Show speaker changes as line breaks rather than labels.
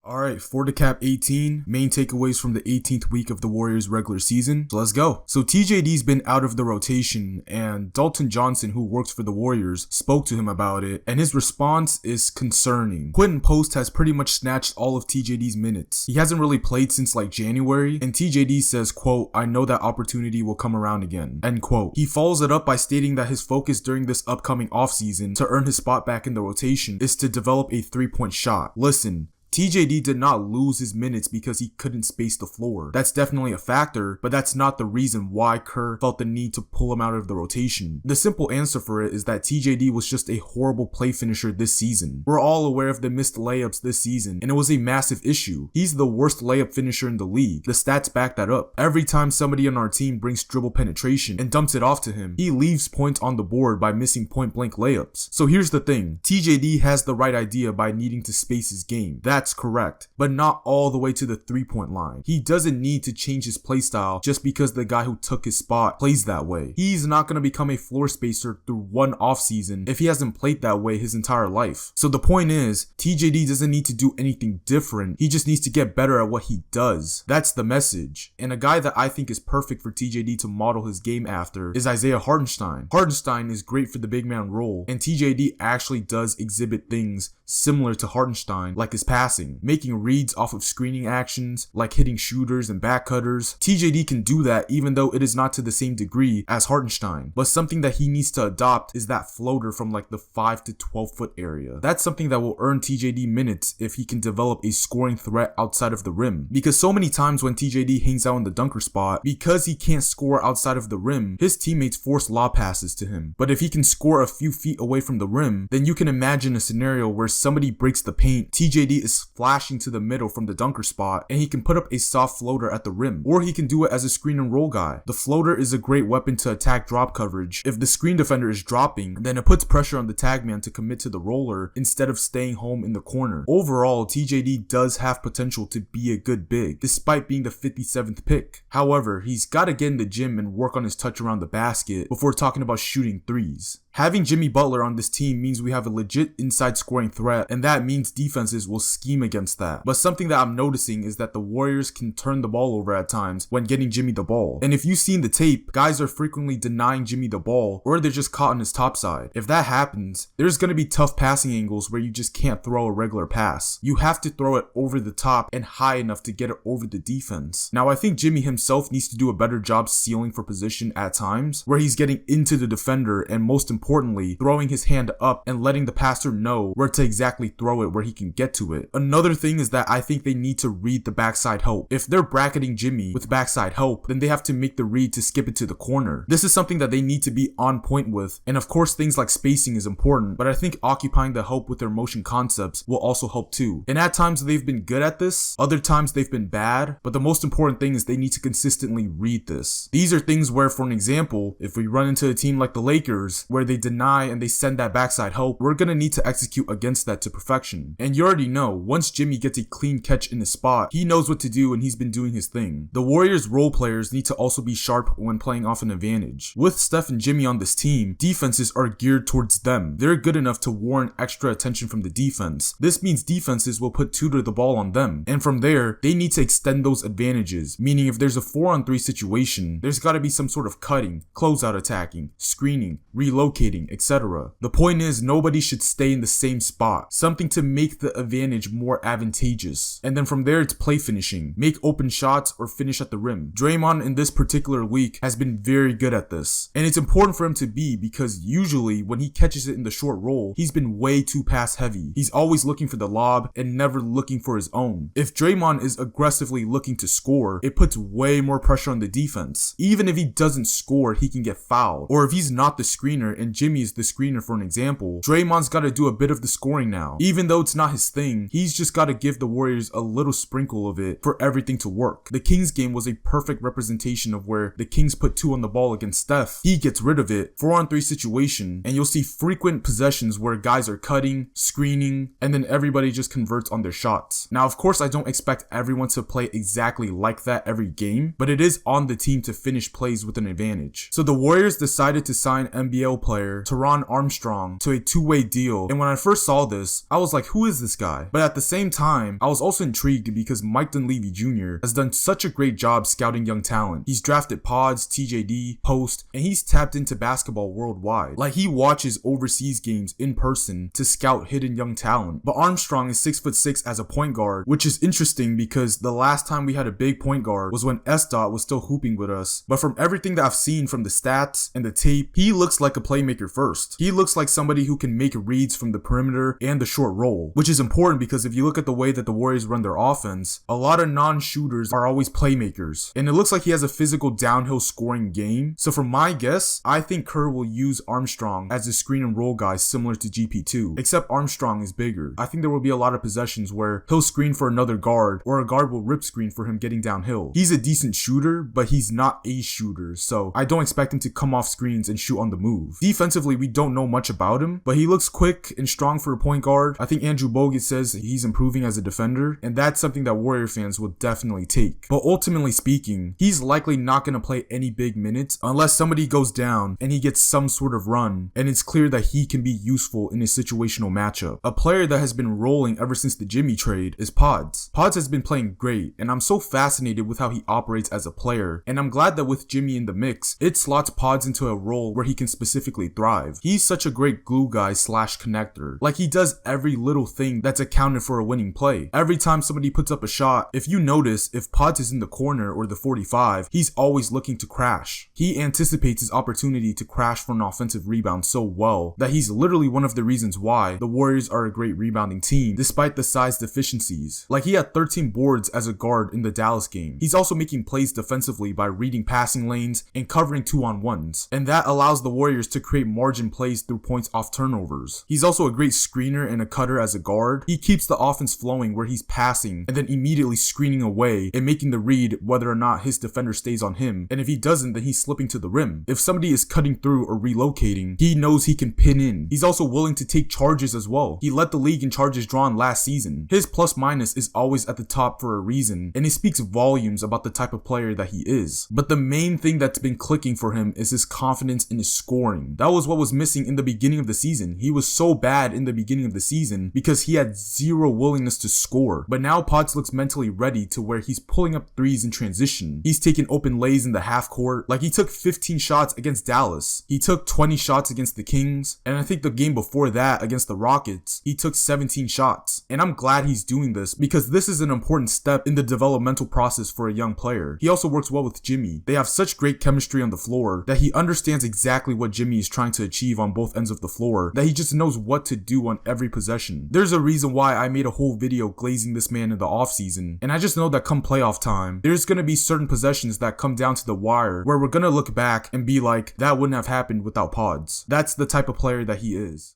Alright, for the Cap 18, main takeaways from the 18th week of the Warriors regular season. So let's go. So TJD's been out of the rotation, and Dalton Johnson, who works for the Warriors, spoke to him about it, and his response is concerning. Quentin Post has pretty much snatched all of TJD's minutes. He hasn't really played since like January, and TJD says, quote, "I know that opportunity will come around again," end quote. He follows it up by stating that his focus during this upcoming offseason to earn his spot back in the rotation is to develop a three-point shot. Listen, TJD did not lose his minutes because he couldn't space the floor. That's definitely a factor, but that's not the reason why Kerr felt the need to pull him out of the rotation. The simple answer for it is that TJD was just a horrible play finisher this season. We're all aware of the missed layups this season, and it was a massive issue. He's the worst layup finisher in the league. The stats back that up. Every time somebody on our team brings dribble penetration and dumps it off to him, he leaves points on the board by missing point-blank layups. So here's the thing. TJD has the right idea by needing to space his game. That's correct, but not all the way to the three-point line. He doesn't need to change his playstyle just because the guy who took his spot plays that way. He's not going to become a floor spacer through one offseason if he hasn't played that way his entire life. So the point is, TJD doesn't need to do anything different. He just needs to get better at what he does. That's the message. And a guy that I think is perfect for TJD to model his game after is Isaiah Hartenstein. Hartenstein is great for the big man role, and TJD actually does exhibit things similar to Hartenstein, like his passing, making reads off of screening actions, like hitting shooters and back cutters. TJD can do that even though it is not to the same degree as Hartenstein, but something that he needs to adopt is that floater from like the 5 to 12 foot area. That's something that will earn TJD minutes if he can develop a scoring threat outside of the rim, because so many times when TJD hangs out in the dunker spot, because he can't score outside of the rim, his teammates force lob passes to him. But if he can score a few feet away from the rim, then you can imagine a scenario where somebody breaks the paint, TJD is flashing to the middle from the dunker spot, and he can put up a soft floater at the rim, or he can do it as a screen and roll guy. The floater is a great weapon to attack drop coverage. If the screen defender is dropping, then it puts pressure on the tag man to commit to the roller instead of staying home in the corner. Overall, TJD does have potential to be a good big, despite being the 57th pick. However, he's got to get in the gym and work on his touch around the basket before talking about shooting threes. Having Jimmy Butler on this team means we have a legit inside scoring threat, and that means defenses will scheme against that. But something that I'm noticing is that the Warriors can turn the ball over at times when getting Jimmy the ball. And if you've seen the tape, guys are frequently denying Jimmy the ball, or they're just caught on his top side. If that happens, there's going to be tough passing angles where you just can't throw a regular pass. You have to throw it over the top and high enough to get it over the defense. Now, I think Jimmy himself needs to do a better job sealing for position at times, where he's getting into the defender and most importantly, throwing his hand up and letting the passer know where to exactly throw it where he can get to it. Another thing is that I think they need to read the backside help. If they're bracketing Jimmy with backside help, then they have to make the read to skip it to the corner. This is something that they need to be on point with, and of course things like spacing is important, but I think occupying the help with their motion concepts will also help too. And at times they've been good at this, other times they've been bad, but the most important thing is they need to consistently read this. These are things where, for an example, if we run into a team like the Lakers where they deny and they send that backside help, we're gonna need to execute against that to perfection. And you already know, once Jimmy gets a clean catch in his spot, he knows what to do and he's been doing his thing. The Warriors role players need to also be sharp when playing off an advantage. With Steph and Jimmy on this team, defenses are geared towards them. They're good enough to warrant extra attention from the defense. This means defenses will put tutor the ball on them, and from there, they need to extend those advantages, meaning if there's a 4-on-3 situation, there's gotta be some sort of cutting, closeout attacking, screening, relocating, etc. The point is, nobody should stay in the same spot. Something to make the advantage more advantageous. And then from there, it's play finishing. Make open shots or finish at the rim. Draymond in this particular week has been very good at this. And it's important for him to be because usually when he catches it in the short roll, he's been way too pass heavy. He's always looking for the lob and never looking for his own. If Draymond is aggressively looking to score, it puts way more pressure on the defense. Even if he doesn't score, he can get fouled. Or if he's not the screener and Jimmy is the screener for an example, Draymond's got to do a bit of the scoring now. Even though it's not his thing, he's just got to give the Warriors a little sprinkle of it for everything to work. The Kings game was a perfect representation of where the Kings put 2 on the ball against Steph. He gets rid of it, 4-on-3 situation, and you'll see frequent possessions where guys are cutting, screening, and then everybody just converts on their shots. Now, of course, I don't expect everyone to play exactly like that every game, but it is on the team to finish plays with an advantage. So the Warriors decided to sign NBL players player, Teron Armstrong, to a two-way deal, and when I first saw this, I was like, who is this guy? But at the same time, I was also intrigued because Mike Dunleavy Jr. has done such a great job scouting young talent. He's drafted Podz, TJD, Post, and he's tapped into basketball worldwide. Like, he watches overseas games in person to scout hidden young talent. But Armstrong is 6'6" as a point guard, which is interesting because the last time we had a big point guard was when S-Dot was still hooping with us. But from everything that I've seen from the stats and the tape, he looks like a playmaker first. He looks like somebody who can make reads from the perimeter and the short roll, which is important because if you look at the way that the Warriors run their offense, a lot of non-shooters are always playmakers. And it looks like he has a physical downhill scoring game. So for my guess, I think Kerr will use Armstrong as a screen and roll guy similar to GP2, except Armstrong is bigger. I think there will be a lot of possessions where he'll screen for another guard or a guard will rip screen for him getting downhill. He's a decent shooter, but he's not a shooter, so I don't expect him to come off screens and shoot on the move. Defensively, we don't know much about him, but he looks quick and strong for a point guard. I think Andrew Bogut says he's improving as a defender, and that's something that Warrior fans will definitely take. But ultimately speaking, he's likely not going to play any big minutes unless somebody goes down and he gets some sort of run, and it's clear that he can be useful in a situational matchup. A player that has been rolling ever since the Jimmy trade is Podz. Podz has been playing great, and I'm so fascinated with how he operates as a player, and I'm glad that with Jimmy in the mix, it slots Podz into a role where he can specifically thrive. He's such a great glue guy slash connector. Like, he does every little thing that's accounted for a winning play. Every time somebody puts up a shot, if you notice, if Podz is in the corner or the 45, he's always looking to crash. He anticipates his opportunity to crash for an offensive rebound so well that he's literally one of the reasons why the Warriors are a great rebounding team despite the size deficiencies. Like, he had 13 boards as a guard in the Dallas game. He's also making plays defensively by reading passing lanes and covering 2-on-1s, and that allows the Warriors to create margin plays through points off turnovers. He's also a great screener and a cutter as a guard. He keeps the offense flowing where he's passing and then immediately screening away and making the read whether or not his defender stays on him, and if he doesn't, then he's slipping to the rim. If somebody is cutting through or relocating, he knows he can pin in. He's also willing to take charges as well. He led the league in charges drawn last season. His plus minus is always at the top for a reason, and it speaks volumes about the type of player that he is. But the main thing that's been clicking for him is his confidence in his scoring. That was what was missing in the beginning of the season. He was so bad in the beginning of the season because he had zero willingness to score. But now Podz looks mentally ready to where he's pulling up threes in transition. He's taking open lays in the half court. Like, he took 15 shots against Dallas. He took 20 shots against the Kings. And I think the game before that against the Rockets, he took 17 shots. And I'm glad he's doing this because this is an important step in the developmental process for a young player. He also works well with Jimmy. They have such great chemistry on the floor that he understands exactly what Jimmy is trying to achieve on both ends of the floor, that he just knows what to do on every possession. There's a reason why I made a whole video glazing this man in the offseason, and I just know that come playoff time, there's gonna be certain possessions that come down to the wire where we're gonna look back and be like, that wouldn't have happened without Podz. That's the type of player that he is.